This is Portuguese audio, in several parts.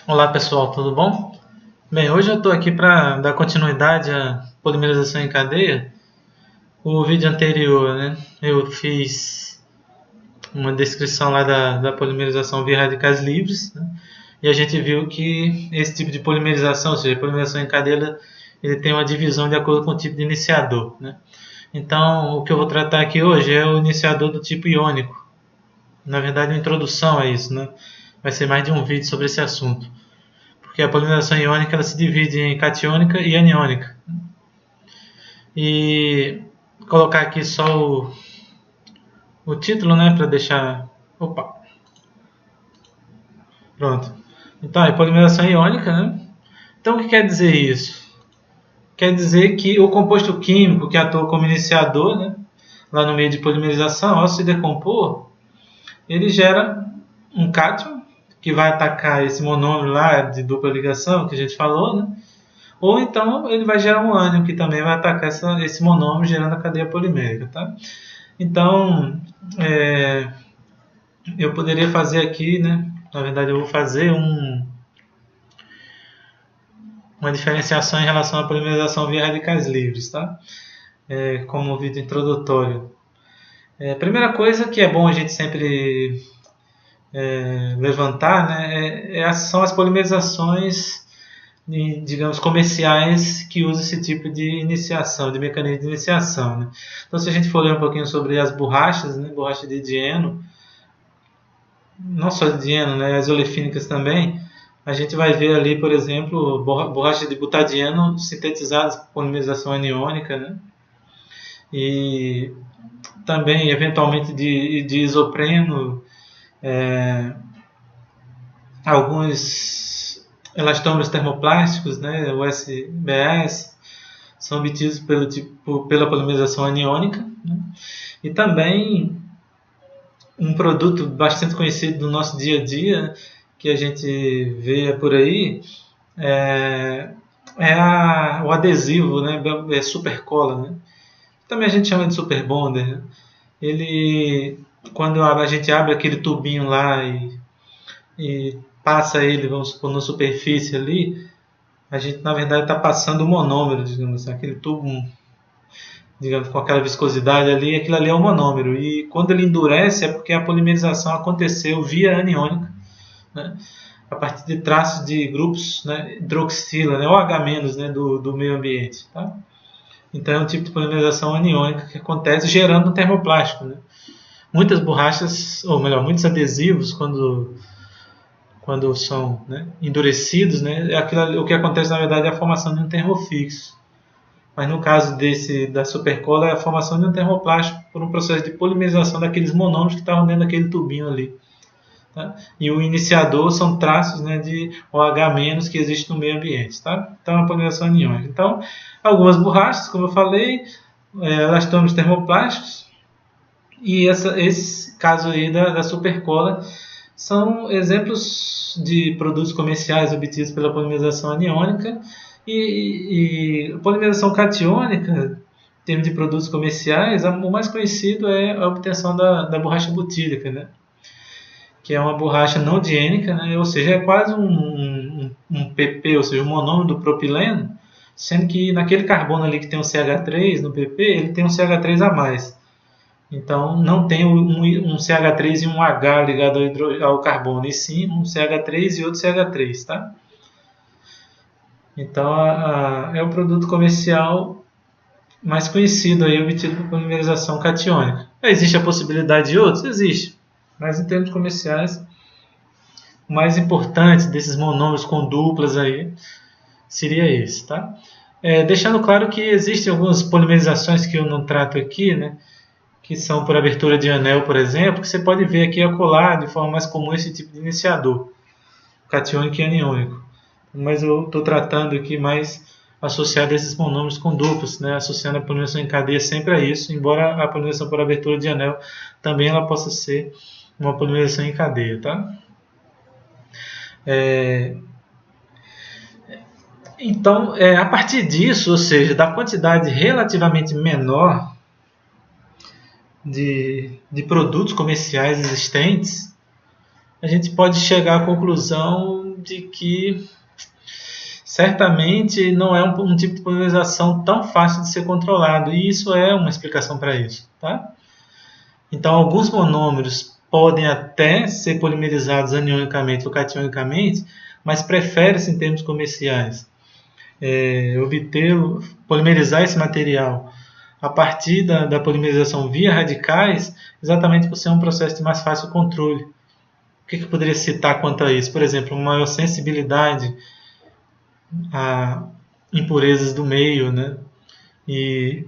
Olá pessoal, tudo bom? Bem, hoje eu estou aqui para dar continuidade à polimerização em cadeia. O vídeo anterior, né, eu fiz uma descrição lá da polimerização via radicais livres, né, e a gente viu que esse tipo de polimerização, ou seja, a polimerização em cadeia, ele tem uma divisão de acordo com o tipo de iniciador, né? Então, o que eu vou tratar aqui hoje é o iniciador do tipo iônico. Na verdade, uma introdução a isso, né? Vai ser mais de um vídeo sobre esse assunto. Porque a polimerização iônica ela se divide em catiônica e aniônica. E vou colocar aqui só o título, né, para deixar. Opa, pronto. Então, é polimerização iônica, né? Então, o que quer dizer isso? Quer dizer que o composto químico que atua como iniciador, né, lá no meio de polimerização, ao se decompor, ele gera um cátion que vai atacar esse monômero lá de dupla ligação que a gente falou, né? Ou então ele vai gerar um ânion que também vai atacar esse monômero gerando a cadeia polimérica, tá? Então, eu poderia fazer aqui, né? Na verdade, eu vou fazer uma diferenciação em relação à polimerização via radicais livres, tá? Como vídeo introdutório. A primeira coisa que é bom a gente sempre levantar, né, são as polimerizações, digamos, comerciais que usam esse tipo de iniciação, de mecanismo de iniciação, né? Então, se a gente for ler um pouquinho sobre as borrachas, né, borracha de Dieno, não só de Dieno, né, as olefínicas também, a gente vai ver ali, por exemplo, borracha de butadieno sintetizadas por polimerização aniônica, né? E também, eventualmente, de isopreno, alguns elastômeros termoplásticos, né, USBS, são obtidos pela polimerização aniônica, né? E também um produto bastante conhecido do nosso dia a dia, que a gente vê por aí, o adesivo, né, supercola, né? Também a gente chama de super bonder, né? Ele, quando a gente abre aquele tubinho lá e passa ele, vamos supor, na superfície ali, a gente na verdade está passando o monômero, digamos assim, aquele tubo, digamos, com aquela viscosidade ali, aquilo ali é o monômero. E quando ele endurece é porque a polimerização aconteceu via aniônica, né, a partir de traços de grupos, né, hidroxila, né, OH-, né, do meio ambiente. Tá? Então é um tipo de polimerização aniônica que acontece gerando um termoplástico. Né? Muitas borrachas, ou melhor, muitos adesivos, quando são, né, endurecidos, né, o que acontece na verdade é a formação de um termofixo. Mas no caso da supercola é a formação de um termoplástico por um processo de polimerização daqueles monômeros que estavam dentro daquele tubinho ali. Tá? E o iniciador são traços, né, de OH- que existe no meio ambiente. Tá? Então é uma polimerização aniônica. Então, algumas borrachas, como eu falei, elastômeros termoplásticos, e esse caso aí da supercola são exemplos de produtos comerciais obtidos pela polimerização aniônica e polimerização catiônica, em termos de produtos comerciais, o mais conhecido é a obtenção da borracha butírica, né? Que é uma borracha não diênica, né? Ou seja, é quase um PP, ou seja, um monômero do propileno, sendo que naquele carbono ali que tem um CH3 no PP, ele tem um CH3 a mais. Então, não tem um CH3 e um H ligado ao carbono, e sim um CH3 e outro CH3, tá? Então, é o produto comercial mais conhecido aí, obtido por polimerização catiônica. Existe a possibilidade de outros? Existe. Mas em termos comerciais, o mais importante desses monômeros com duplas aí seria esse, tá? Deixando claro que existem algumas polimerizações que eu não trato aqui, né? Que são por abertura de anel, por exemplo, que você pode ver aqui acolá de forma mais comum esse tipo de iniciador, catiônico e aniônico. Mas eu estou tratando aqui mais associado a esses monômeros com duplos, né? Associando a polimerização em cadeia sempre a isso, embora a polimerização por abertura de anel também ela possa ser uma polimerização em cadeia, tá? Então, a partir disso, ou seja, da quantidade relativamente menor de produtos comerciais existentes, a gente pode chegar à conclusão de que certamente não é um tipo de polimerização tão fácil de ser controlado, e isso é uma explicação para isso, tá? Então, alguns monômeros podem até ser polimerizados anionicamente ou cationicamente, mas prefere-se, em termos comerciais, polimerizar esse material a partir da polimerização via radicais, exatamente por ser um processo de mais fácil controle. O que eu poderia citar quanto a isso? Por exemplo, uma maior sensibilidade a impurezas do meio, né? E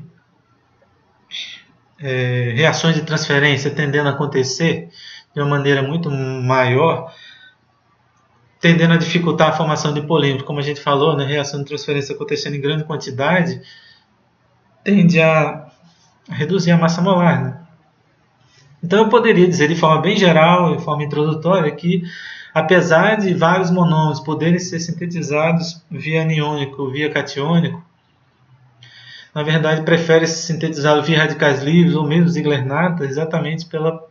reações de transferência tendendo a acontecer de uma maneira muito maior, tendendo a dificultar a formação de polímeros. Como a gente falou, né, reação de transferência acontecendo em grande quantidade tende a reduzir a massa molar, né? Então eu poderia dizer de forma bem geral, de forma introdutória, que apesar de vários monômeros poderem ser sintetizados via aniônico ou via catiônico, na verdade prefere-se sintetizá-lo via radicais livres ou mesmo Ziegler-Natta, exatamente pela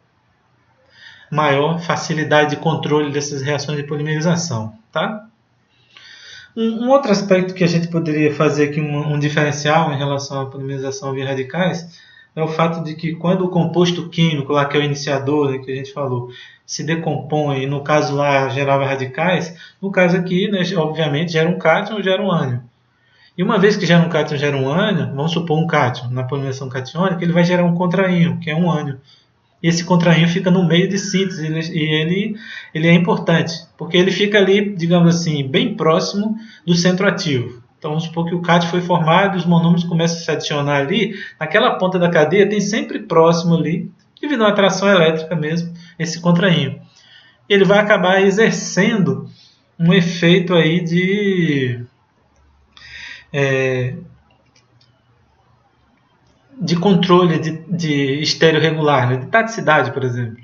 maior facilidade de controle dessas reações de polimerização, tá? Um outro aspecto que a gente poderia fazer aqui um diferencial em relação à polimerização via radicais é o fato de que quando o composto químico, lá que é o iniciador, né, que a gente falou, se decompõe, e no caso lá gerava radicais, no caso aqui, né, obviamente, gera um cátion ou gera um ânion. E uma vez que gera um cátion, gera um ânion, vamos supor um cátion, na polimerização catiônica, ele vai gerar um contraíon, que é um ânion. E esse contraíon fica no meio de síntese, e ele é importante, porque ele fica ali, digamos assim, bem próximo do centro ativo. Então vamos supor que o cátion foi formado e os monômeros começam a se adicionar ali, naquela ponta da cadeia tem sempre próximo ali, devido à atração elétrica mesmo, esse contraíon. E ele vai acabar exercendo um efeito aí de controle de estéreo regular, né? De taticidade, por exemplo.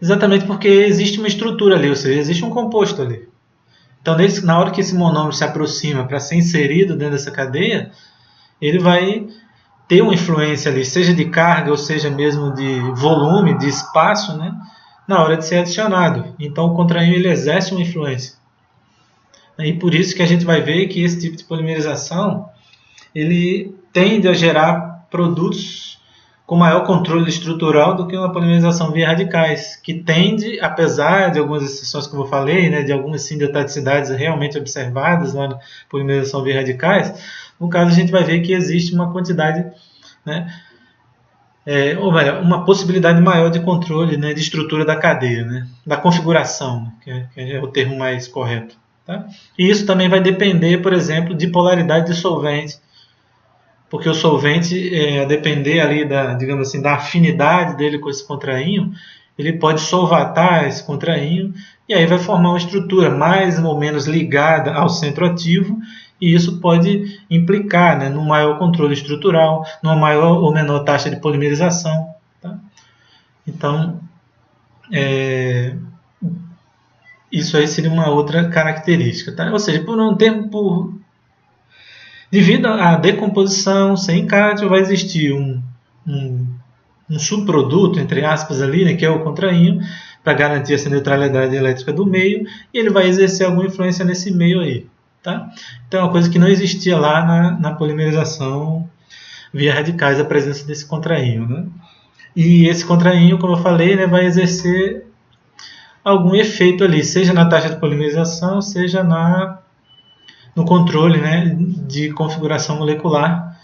Exatamente porque existe uma estrutura ali, ou seja, existe um composto ali. Então, na hora que esse monômero se aproxima para ser inserido dentro dessa cadeia, ele vai ter uma influência ali, seja de carga ou seja mesmo de volume, de espaço, né? Na hora de ser adicionado. Então, o contraíon ele exerce uma influência. E por isso que a gente vai ver que esse tipo de polimerização ele tende a gerar produtos com maior controle estrutural do que uma polimerização via radicais, que tende, apesar de algumas exceções que eu falei, né, de algumas sindioticidades realmente observadas lá na polimerização via radicais, no caso a gente vai ver que existe uma quantidade, né, ou melhor, uma possibilidade maior de controle, né, de estrutura da cadeia, né, da configuração, que é o termo mais correto. Tá? E isso também vai depender, por exemplo, de polaridade de solvente, porque o solvente, a depender ali digamos assim, da afinidade dele com esse contraíon, ele pode solvatar esse contraíon e aí vai formar uma estrutura mais ou menos ligada ao centro ativo, e isso pode implicar, né, num maior controle estrutural, numa maior ou menor taxa de polimerização. Tá? Então, isso aí seria uma outra característica. Tá? Ou seja, devido à decomposição sem cátion, vai existir um subproduto, entre aspas, ali, né, que é o contraíon, para garantir essa neutralidade elétrica do meio, e ele vai exercer alguma influência nesse meio aí. Tá? Então é uma coisa que não existia lá na polimerização via radicais, a presença desse contraíon. Né? E esse contraíon, como eu falei, né, vai exercer algum efeito ali, seja na taxa de polimerização, seja no controle, né, de configuração molecular,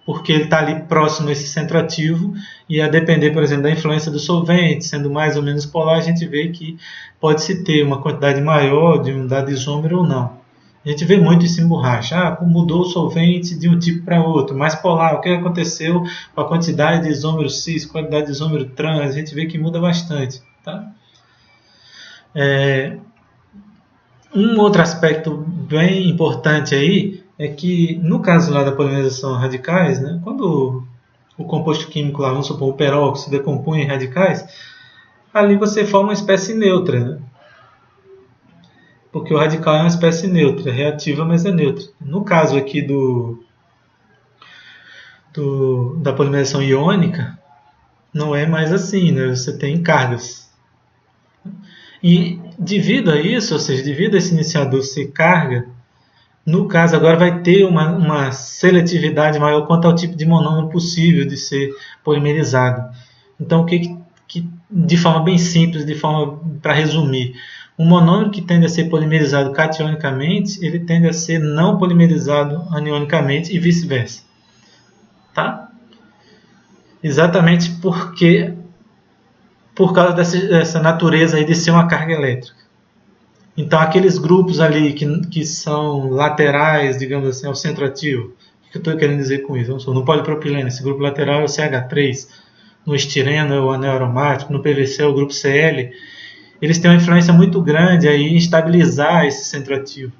porque ele está ali próximo a esse centro ativo, e a depender, por exemplo, da influência do solvente, sendo mais ou menos polar, a gente vê que pode-se ter uma quantidade maior de um dado isômero ou não. A gente vê muito isso em borracha. Mudou o solvente de um tipo para outro, mais polar. O que aconteceu com a quantidade de isômero cis, quantidade de isômero trans? A gente vê que muda bastante. Tá? Um outro aspecto bem importante aí é que, no caso lá da polimerização radicais, né, quando o composto químico lá, vamos supor, o peróxido, se decompõe em radicais, ali você forma uma espécie neutra, né? Porque o radical é uma espécie neutra, reativa, mas é neutra. No caso aqui da polimerização iônica, não é mais assim, né? Você tem cargas. E devido a isso, ou seja, devido a esse iniciador ser carga, no caso agora vai ter uma seletividade maior quanto ao tipo de monômero possível de ser polimerizado. Então, de forma bem simples, para resumir, um monômero que tende a ser polimerizado cationicamente, ele tende a ser não polimerizado anionicamente e vice-versa. Tá? Exatamente por causa dessa natureza aí de ser uma carga elétrica. Então, aqueles grupos ali que são laterais, digamos assim, ao centro ativo, o que eu estou querendo dizer com isso? No polipropileno, esse grupo lateral é o CH3, no estireno é o anel aromático, no PVC é o grupo Cl, eles têm uma influência muito grande aí em estabilizar esse centro ativo.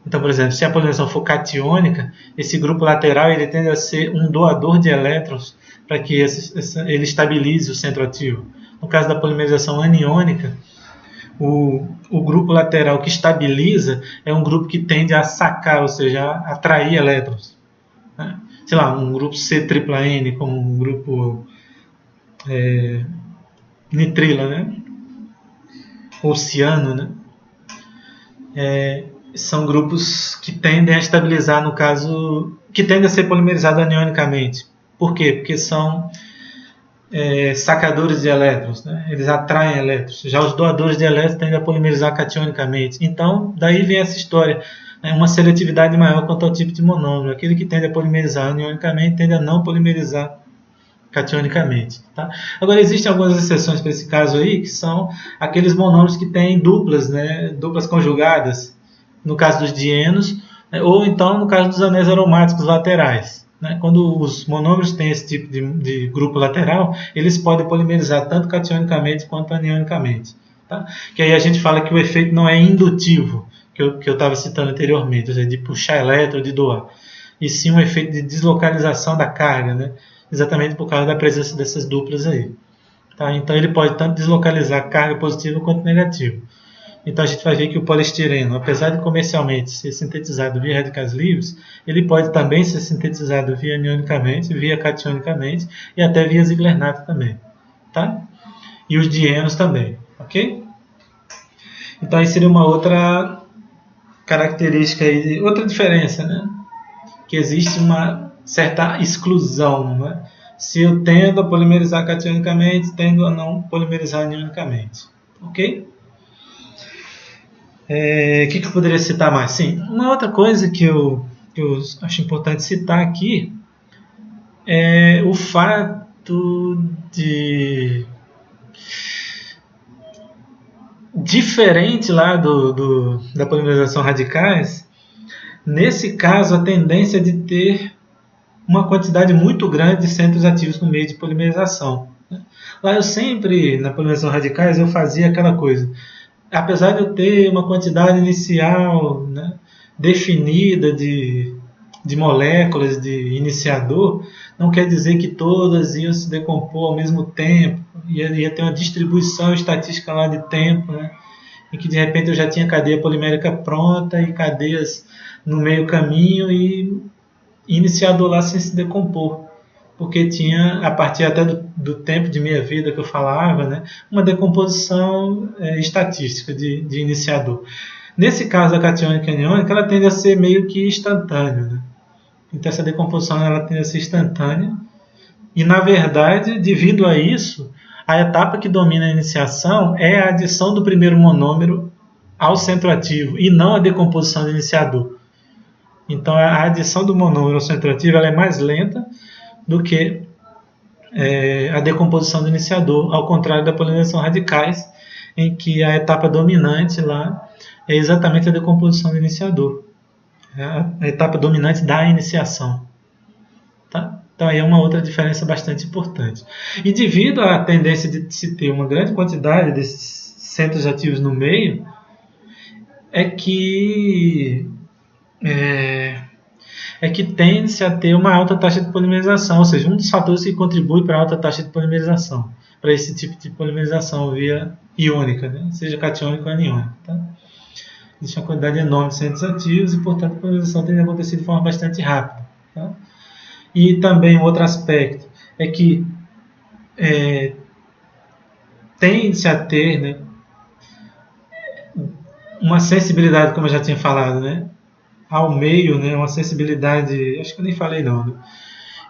Então, por exemplo, se a polarização for catiônica, esse grupo lateral ele tende a ser um doador de elétrons para que ele estabilize o centro ativo. No caso da polimerização aniônica, o grupo lateral que estabiliza é um grupo que tende a sacar, ou seja, a atrair elétrons. Né? Sei lá, um grupo C-tripla-N, como um grupo nitrila, né? Ou ciano, né? São grupos que tendem a estabilizar, no caso, que tendem a ser polimerizados anionicamente. Por quê? Porque são sacadores de elétrons, né? Eles atraem elétrons. Já os doadores de elétrons tendem a polimerizar cationicamente. Então, daí vem essa história, né? Uma seletividade maior quanto ao tipo de monômero. Aquele que tende a polimerizar anionicamente tende a não polimerizar cationicamente. Tá? Agora, existem algumas exceções para esse caso aí, que são aqueles monômeros que têm duplas, né? Duplas conjugadas, no caso dos dienos, né? Ou então no caso dos anéis aromáticos laterais. Né? Quando os monômeros têm esse tipo de grupo lateral, eles podem polimerizar tanto cationicamente quanto anionicamente. Tá? Que aí a gente fala que o efeito não é indutivo, que eu estava citando anteriormente, ou seja, de puxar elétron, de doar, e sim um efeito de deslocalização da carga, né? Exatamente por causa da presença dessas duplas aí. Tá? Então ele pode tanto deslocalizar carga positiva quanto negativa. Então a gente vai ver que o poliestireno, apesar de comercialmente ser sintetizado via radicais livres, ele pode também ser sintetizado via anionicamente, via cationicamente e até via Ziegler-Natta também. Tá? E os dienos também. Ok? Então aí seria uma outra característica, aí, outra diferença, né? Que existe uma certa exclusão. Né? Se eu tendo a polimerizar cationicamente, tendo a não polimerizar anionicamente. Ok? Que eu poderia citar mais? Sim, uma outra coisa que eu acho importante citar aqui é o fato de, diferente lá da polimerização radicais, nesse caso a tendência é de ter uma quantidade muito grande de centros ativos no meio de polimerização. Lá eu sempre, na polimerização radicais, eu fazia aquela coisa. Apesar de eu ter uma quantidade inicial, né, definida de moléculas de iniciador, não quer dizer que todas iam se decompor ao mesmo tempo. Ia ter uma distribuição estatística lá de tempo, né, em que de repente eu já tinha cadeia polimérica pronta e cadeias no meio caminho e iniciador lá sem se decompor, porque tinha, a partir até do tempo de meia vida que eu falava, né, uma decomposição estatística de iniciador. Nesse caso da catiônica e aniônica, ela tende a ser meio que instantânea. Né? Então essa decomposição ela tende a ser instantânea e, na verdade, devido a isso, a etapa que domina a iniciação é a adição do primeiro monômero ao centro ativo e não a decomposição do iniciador. Então a adição do monômero ao centro ativo ela é mais lenta do que a decomposição do iniciador, ao contrário da polimerização radicais, em que a etapa dominante lá é exatamente a decomposição do iniciador, a etapa dominante da iniciação. Tá? Então aí é uma outra diferença bastante importante. E devido à tendência de se ter uma grande quantidade desses centros ativos no meio, é que tende-se a ter uma alta taxa de polimerização, ou seja, um dos fatores que contribui para a alta taxa de polimerização, para esse tipo de polimerização via iônica, né? Seja catiônica ou aniônica. Tá? Existe uma quantidade enorme de centros ativos e, portanto, a polimerização tem acontecido de forma bastante rápida. Tá? E também um outro aspecto é que tende-se a ter, né, uma sensibilidade, como eu já tinha falado, né, ao meio, né, uma sensibilidade, acho que eu nem falei não, né?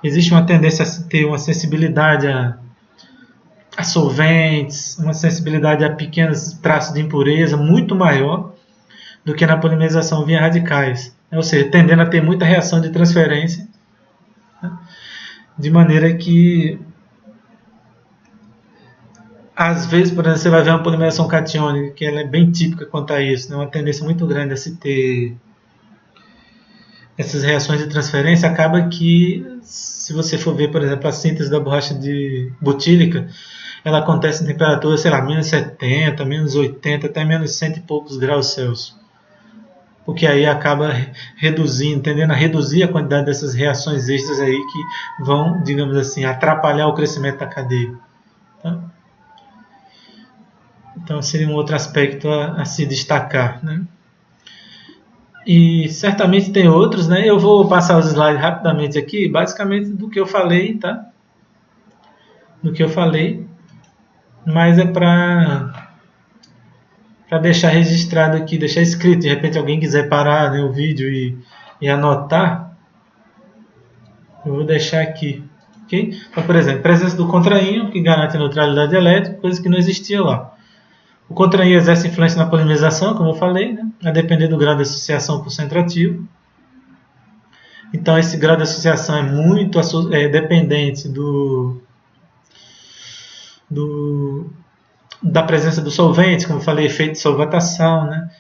Existe uma tendência a ter uma sensibilidade a solventes, uma sensibilidade a pequenos traços de impureza muito maior do que na polimerização via radicais, ou seja, tendendo a ter muita reação de transferência, né, de maneira que às vezes, por exemplo, você vai ver uma polimerização catiônica, que ela é bem típica quanto a isso, né? Uma tendência muito grande a se ter essas reações de transferência. Acaba que, se você for ver, por exemplo, a síntese da borracha de butílica, ela acontece em temperatura, sei lá, menos 70, menos 80, até menos 100 e poucos graus Celsius. Porque aí acaba reduzindo, tendendo a reduzir a quantidade dessas reações extras aí que vão, digamos assim, atrapalhar o crescimento da cadeia. Tá? Então seria um outro aspecto a se destacar, né? E certamente tem outros, né? Eu vou passar os slides rapidamente aqui, basicamente do que eu falei, tá? Do que eu falei, mas é para deixar registrado aqui, deixar escrito. De repente alguém quiser parar, né, o vídeo e anotar, eu vou deixar aqui, ok? Então, por exemplo, presença do contraínho, que garante a neutralidade elétrica, coisa que não existia lá. O contraínho exerce influência na polimerização, como eu falei, né, a depender do grau de associação com o centro ativo. Então, esse grau de associação é muito dependente da presença do solvente, como eu falei, efeito de solvatação, né?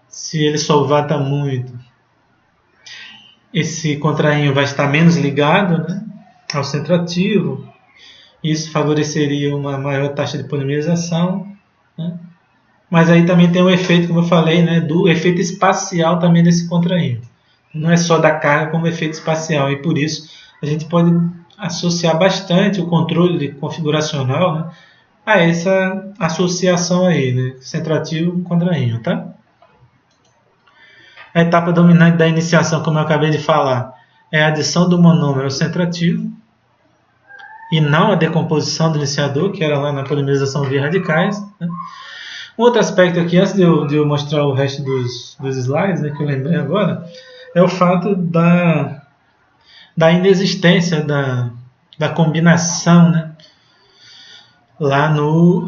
Se ele solvata muito, esse contraínho vai estar menos ligado, né, ao centro ativo. Isso favoreceria uma maior taxa de polimerização, né? Mas aí também tem um efeito, como eu falei, né, do efeito espacial também desse contraínho. Não é só da carga como efeito espacial, e por isso a gente pode associar bastante o controle configuracional, né, a essa associação aí, né, centro ativo com contraínho, tá? A etapa dominante da iniciação, como eu acabei de falar, é a adição do monômero ao centro ativo e não a decomposição do iniciador, que era lá na polimerização via radicais, né? Um outro aspecto aqui, antes de eu mostrar o resto dos slides, né, que eu lembrei agora, é o fato da inexistência da combinação, né, lá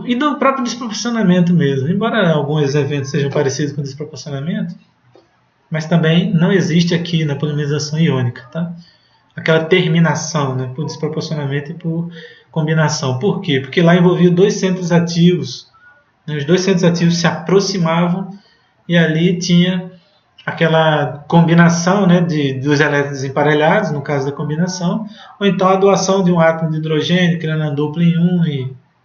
e do próprio desproporcionamento mesmo. Embora alguns eventos sejam parecidos com o desproporcionamento, mas também não existe aqui na polimerização iônica, tá? Aquela terminação, né, por desproporcionamento e por combinação. Por quê? Porque lá envolvia dois centros ativos. Os dois centros ativos se aproximavam e ali tinha aquela combinação, né, dos elétrons emparelhados, no caso da combinação, ou então a doação de um átomo de hidrogênio, criando uma dupla em um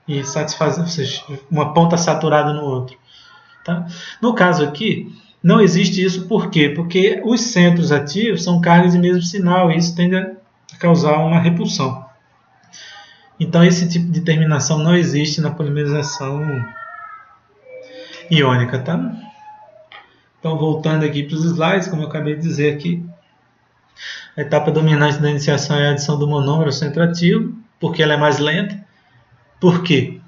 e satisfazendo, ou seja, uma ponta saturada no outro. Tá? No caso aqui, não existe isso. Por quê? Porque os centros ativos são cargas de mesmo sinal e isso tende a causar uma repulsão. Então esse tipo de terminação não existe na polimerização iônica, tá? Então, voltando aqui para os slides, como eu acabei de dizer aqui, a etapa dominante da iniciação é a adição do monômero ao centro ativo, porque ela é mais lenta. Por quê?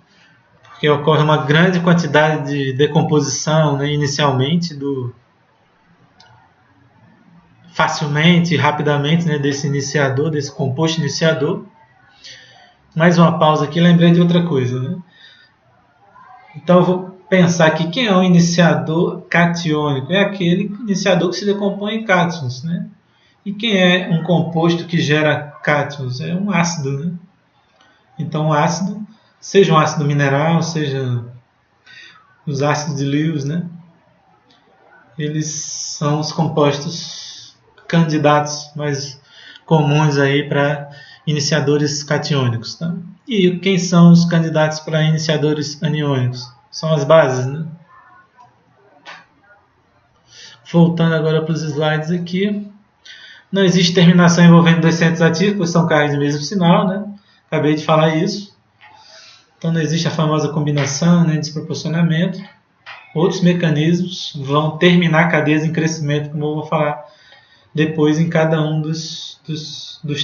Porque ocorre uma grande quantidade de decomposição, né, inicialmente, facilmente e rapidamente, né, desse iniciador, desse composto iniciador. Mais uma pausa aqui, lembrei de outra coisa, né? Então, eu vou pensar aqui, quem é o iniciador catiônico? É aquele iniciador que se decompõe em cátions, né? E quem é um composto que gera cátions? É um ácido, né? Então, o ácido, seja um ácido mineral, seja os ácidos de Lewis, né? Eles são os compostos candidatos mais comuns aí para iniciadores catiônicos, tá? E quem são os candidatos para iniciadores aniônicos? São as bases, né? Voltando agora para os slides aqui. Não existe terminação envolvendo dois centros ativos, pois são cargas de mesmo sinal, né? Acabei de falar isso. Então não existe a famosa combinação, né, desproporcionamento. Outros mecanismos vão terminar cadeias em crescimento, como eu vou falar depois em cada um dos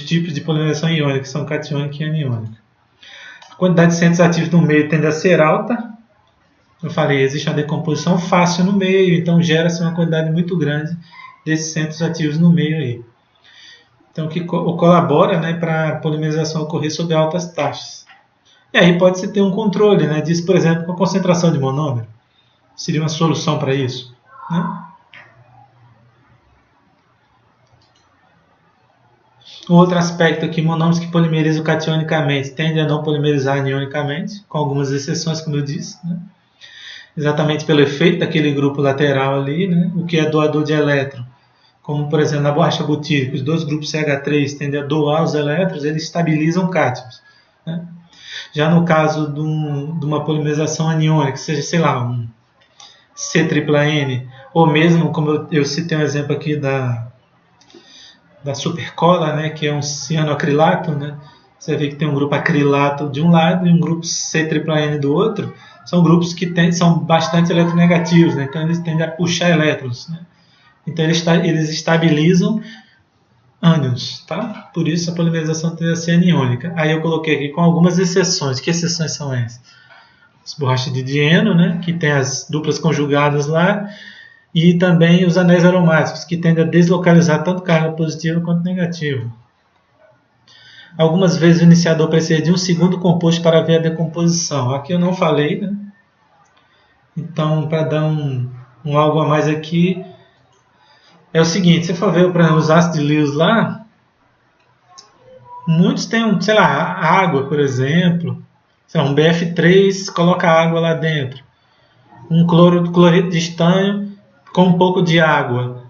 tipos de polimerização iônica, que são catiônica e aniônica. A quantidade de centros ativos no meio tende a ser alta, Eu falei, existe uma decomposição fácil no meio, então gera-se uma quantidade muito grande desses centros ativos no meio aí. Então, que colabora, né, para a polimerização ocorrer sob altas taxas. E aí pode-se ter um controle, né, disso, por exemplo, com a concentração de monômero. Seria uma solução para isso, né? Outro aspecto aqui, monômeros que polimerizam cationicamente tendem a não polimerizar anionicamente, com algumas exceções, como eu disse, né? Exatamente pelo efeito daquele grupo lateral ali, né? O que é doador de elétron, como por exemplo na borracha butírica, os dois grupos CH3 tendem a doar os elétrons, eles estabilizam cátions, né? Já no caso de uma polimerização aniônica, seja, sei lá, um C-tripla-N, ou mesmo, como eu citei um exemplo aqui da supercola, né, que é um cianoacrilato, né? Você vê que tem um grupo acrilato de um lado e um grupo C-tripla-N do outro. São grupos que são bastante eletronegativos, né? Então eles tendem a puxar elétrons, né? Então eles estabilizam ânions, tá? Por isso a polimerização tende a ser aniônica. Aí eu coloquei aqui com algumas exceções. Que exceções são essas? As borrachas de dieno, né, que tem as duplas conjugadas lá, e também os anéis aromáticos, que tendem a deslocalizar tanto carga positiva quanto negativa. Algumas vezes o iniciador precisa de um segundo composto para ver a decomposição. Aqui eu não falei, né? Então, para dar um algo a mais aqui, é o seguinte, se você for ver para os ácidos de Lewis lá, muitos têm, sei lá, água, por exemplo, sei lá, um BF3 coloca água lá dentro, um cloreto de estanho com um pouco de água.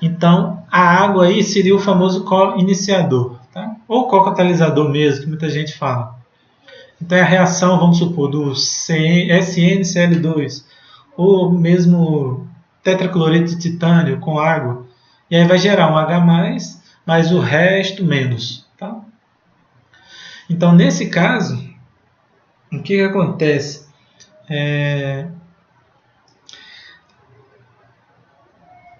Então, a água aí seria o famoso co-iniciador, tá? Ou co-catalisador mesmo, que muita gente fala. Então, é a reação, vamos supor, do SnCl2, ou mesmo tetracloreto de titânio com água. E aí vai gerar um H+, mais o resto menos, tá? Então, nesse caso, o que acontece?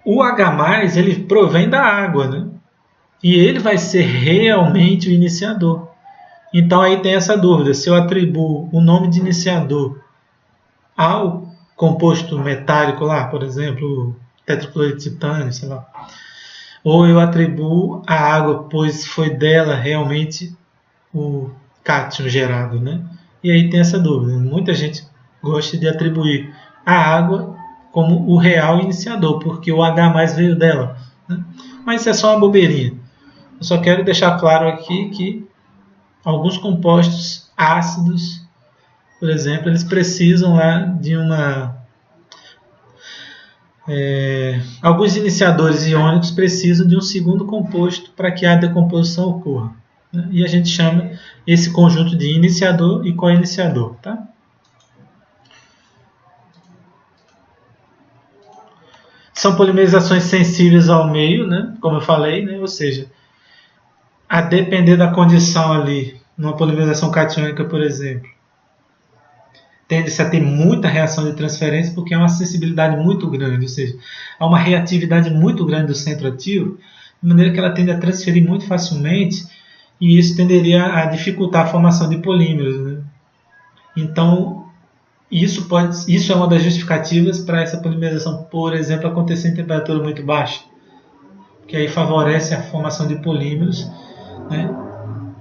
O H+, ele provém da água, né? E ele vai ser realmente o iniciador. Então aí tem essa dúvida, se eu atribuo o nome de iniciador ao composto metálico lá, por exemplo, tetracloreto de titânio, sei lá, ou eu atribuo a água, pois foi dela realmente o cátion gerado, né? E aí tem essa dúvida. Muita gente gosta de atribuir a água como o real iniciador, porque o H+ veio dela, né? Mas isso é só uma bobeirinha. Eu só quero deixar claro aqui que alguns compostos ácidos, por exemplo, eles precisam lá de alguns iniciadores iônicos precisam de um segundo composto para que a decomposição ocorra, né? E a gente chama esse conjunto de iniciador e co-iniciador, tá? São polimerizações sensíveis ao meio, né? Como eu falei, né? Ou seja, a depender da condição ali, numa polimerização catiônica, por exemplo, tende-se a ter muita reação de transferência porque é uma sensibilidade muito grande, ou seja, há uma reatividade muito grande do centro ativo, de maneira que ela tende a transferir muito facilmente e isso tenderia a dificultar a formação de polímeros, né? Então, isso é uma das justificativas para essa polimerização, por exemplo, acontecer em temperatura muito baixa, que aí favorece a formação de polímeros, né,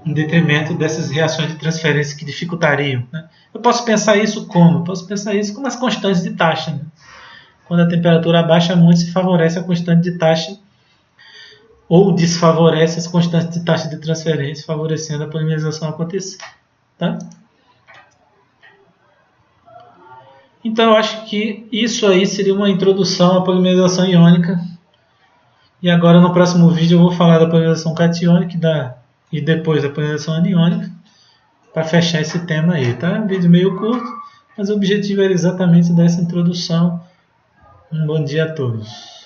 em detrimento dessas reações de transferência que dificultariam, né? Eu posso pensar isso como? Eu posso pensar isso como as constantes de taxa, né? Quando a temperatura baixa muito, se favorece a constante de taxa ou desfavorece as constantes de taxa de transferência, favorecendo a polimerização acontecer, tá? Então eu acho que isso aí seria uma introdução à polimerização iônica. E agora no próximo vídeo eu vou falar da polimerização catiônica e depois da polimerização aniônica, para fechar esse tema aí, tá? Um vídeo meio curto, mas o objetivo era exatamente dessa introdução. Um bom dia a todos.